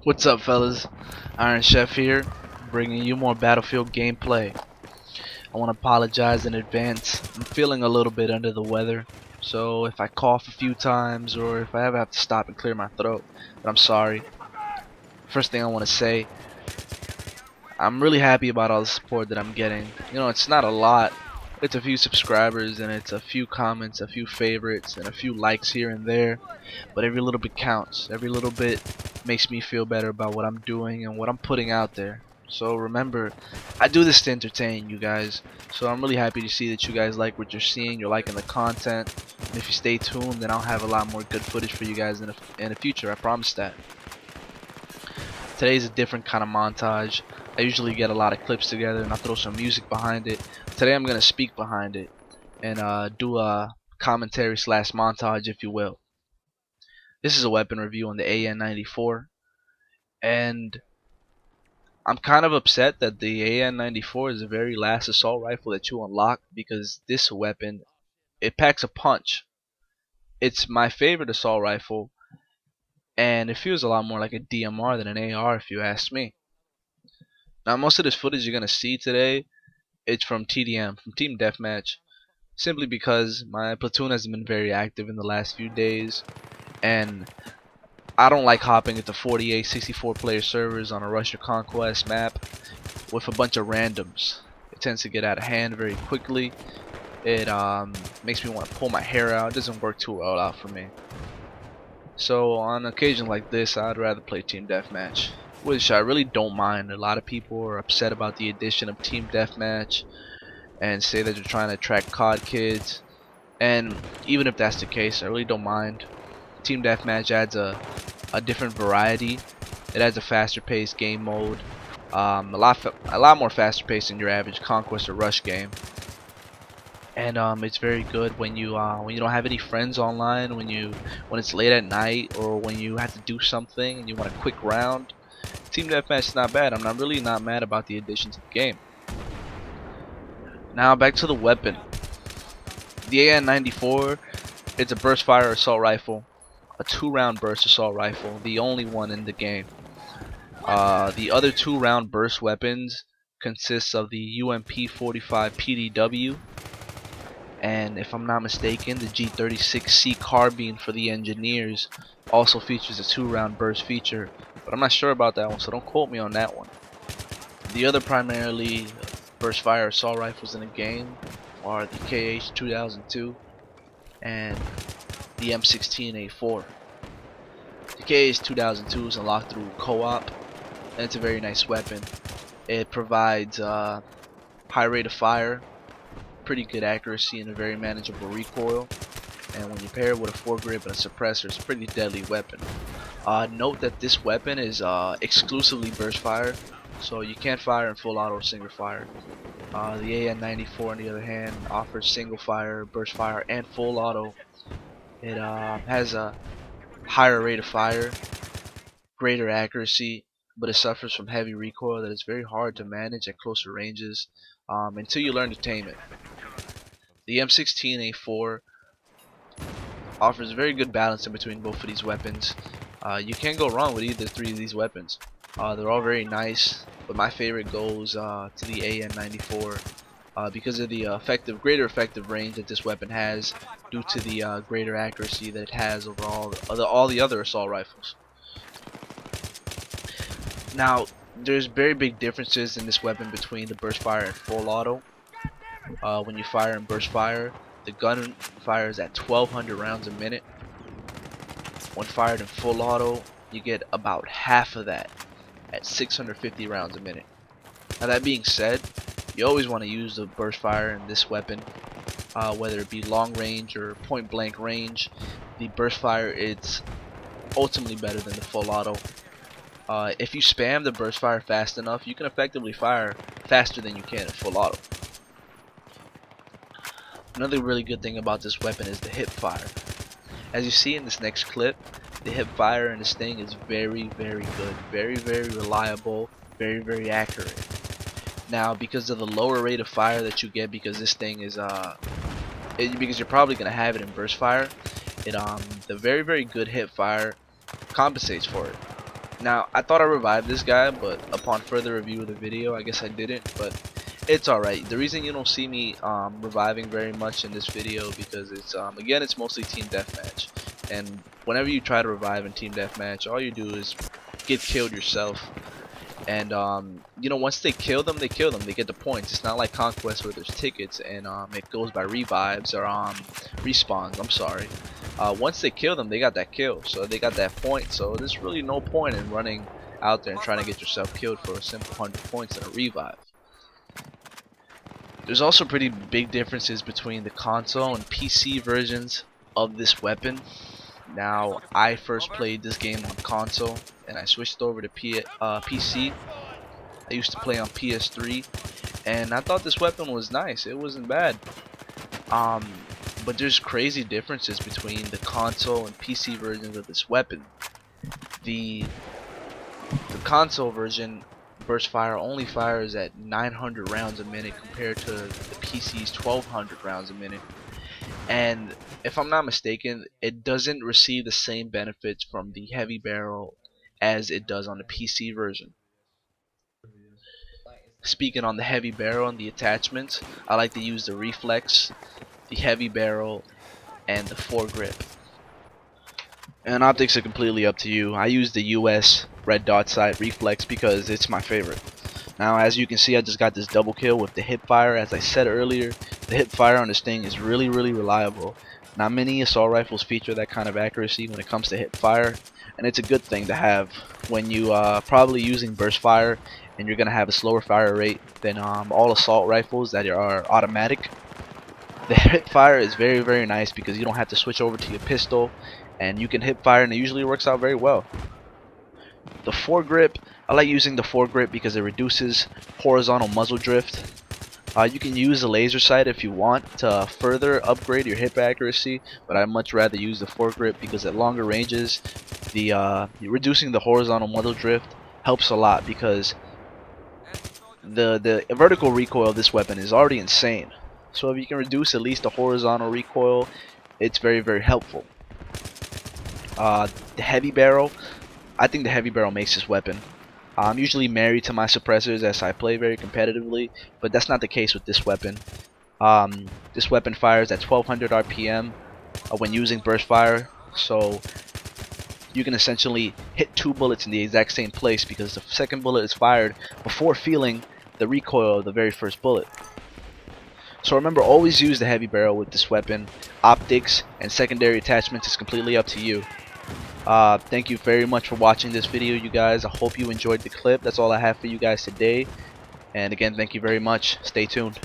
What's up, fellas? Iron Chef here, bringing you more Battlefield gameplay. I want to apologize in advance. I'm feeling a little bit under the weather, so if I cough a few times or if I ever have to stop and clear my throat, but I'm sorry. First thing I want to say, I'm really happy about all the support that I'm getting. You know, it's not a lot. It's a few subscribers and it's a few comments, a few favorites, and a few likes here and there. But every little bit counts. Every little bit makes me feel better about what I'm doing and what I'm putting out there. So remember, I do this to entertain you guys. So I'm really happy to see that you guys like what you're seeing. You're liking the content. And if you stay tuned, then I'll have a lot more good footage for you guys in the future. I promise that. Today's a different kind of montage. I usually get a lot of clips together and I throw some music behind it. Today I'm going to speak behind it and do a commentary slash montage, if you will. This is a weapon review on the AN-94, and I'm kind of upset that the AN-94 is the very last assault rifle that you unlock, because this weapon, it packs a punch. It's my favorite assault rifle, and it feels a lot more like a DMR than an AR if you ask me. Now most of this footage you're going to see today, it's from TDM, from Team Deathmatch, simply because my platoon hasn't been very active in the last few days, and I don't like hopping into 48, 64 player servers on a Rush or Conquest map with a bunch of randoms. It tends to get out of hand very quickly. It makes me want to pull my hair out. It doesn't work too well out for me. So on occasion like this, I'd rather play Team Deathmatch, which I really don't mind. A lot of people are upset about the addition of Team Deathmatch and say that they're trying to attract COD kids, and even if that's the case, I really don't mind. Team Deathmatch adds a different variety. It adds a faster paced game mode, a lot more faster paced than your average Conquest or Rush game. And it's very good when you don't have any friends online, when it's late at night, or when you have to do something and you want a quick round. Team Deathmatch is not bad. I'm really not mad about the addition to the game. Now back to the weapon. The AN-94, it's a burst fire assault rifle, a 2-round burst assault rifle, the only one in the game. The other 2-round burst weapons consists of the UMP-45 PDW, and if I'm not mistaken, the G36C carbine for the engineers also features a 2-round burst feature, but I'm not sure about that one, so don't quote me on that one. The other primarily burst fire assault rifles in the game are the KH-2002 and the M16A4. The KH-2002 is unlocked through co-op, and it's a very nice weapon. It provides high rate of fire, pretty good accuracy, and a very manageable recoil. And when you pair it with a foregrip and a suppressor, it's a pretty deadly weapon. Note that this weapon is exclusively burst fire, so you can't fire in full auto or single fire. The AN-94 on the other hand offers single fire, burst fire, and full auto. It has a higher rate of fire, greater accuracy, but it suffers from heavy recoil that is very hard to manage at closer ranges until you learn to tame it. The M16A4 offers a very good balance in between both of these weapons. You can't go wrong with either three of these weapons. They're all very nice, but my favorite goes to the AN-94 because of the greater effective range that this weapon has, due to the greater accuracy that it has over all the other assault rifles. Now, there's very big differences in this weapon between the burst fire and full auto. When you fire in burst fire, the gun fires at 1,200 rounds a minute. When fired in full auto, you get about half of that at 650 rounds a minute. Now that being said, you always want to use the burst fire in this weapon, whether it be long range or point blank range. The burst fire is ultimately better than the full auto. If you spam the burst fire fast enough, you can effectively fire faster than you can in full auto. Another really good thing about this weapon is the hip fire. As you see in this next clip, the hip fire in this thing is very, very good, very, very reliable, very, very accurate. Now, because of the lower rate of fire that you get, because this thing is because you're probably gonna have it in burst fire, the very, very good hip fire compensates for it. Now, I thought I revived this guy, but upon further review of the video, I guess I didn't, but it's alright. The reason you don't see me reviving very much in this video because it's again, it's mostly team deathmatch, and whenever you try to revive in team deathmatch, all you do is get killed yourself. And you know, once they kill them, they kill them. They get the points. It's not like Conquest where there's tickets and it goes by revives or respawns. I'm sorry. Once they kill them, they got that kill, so they got that point. So there's really no point in running out there and trying to get yourself killed for a simple 100 points and a revive. There's also pretty big differences between the console and PC versions of this weapon. Now, I first played this game on console and I switched over to PC. I used to play on PS3 and I thought this weapon was nice. It wasn't bad. But there's crazy differences between the console and PC versions of this weapon. The console version burst fire only fires at 900 rounds a minute compared to the PC's 1200 rounds a minute. And if I'm not mistaken, it doesn't receive the same benefits from the heavy barrel as it does on the PC version. Speaking on the heavy barrel and the attachments, I like to use the reflex, the heavy barrel, and the foregrip. And optics are completely up to you. I use the US red dot sight reflex because it's my favorite. Now, as you can see, I just got this double kill with the hip fire. As I said earlier, the hip fire on this thing is really reliable. Not many assault rifles feature that kind of accuracy when it comes to hip fire, and it's a good thing to have when you probably using burst fire and you're gonna have a slower fire rate than all assault rifles that are automatic. The hip fire is very nice because you don't have to switch over to your pistol and you can hip fire, and it usually works out very well. The foregrip, I like using the foregrip because it reduces horizontal muzzle drift. You can use a laser sight if you want to further upgrade your hip accuracy, but I much rather use the foregrip because at longer ranges, the reducing the horizontal muzzle drift helps a lot because the vertical recoil of this weapon is already insane. So if you can reduce at least the horizontal recoil, it's very helpful. The heavy barrel, I think the heavy barrel makes this weapon. I'm usually married to my suppressors as I play very competitively, but that's not the case with this weapon. This weapon fires at 1200 RPM when using burst fire, so you can essentially hit 2 bullets in the exact same place because the second bullet is fired before feeling the recoil of the very first bullet. So remember, always use the heavy barrel with this weapon. Optics and secondary attachments is completely up to you. Thank you very much for watching this video, you guys. I hope you enjoyed the clip. That's all I have for you guys today. And again, thank you very much. Stay tuned.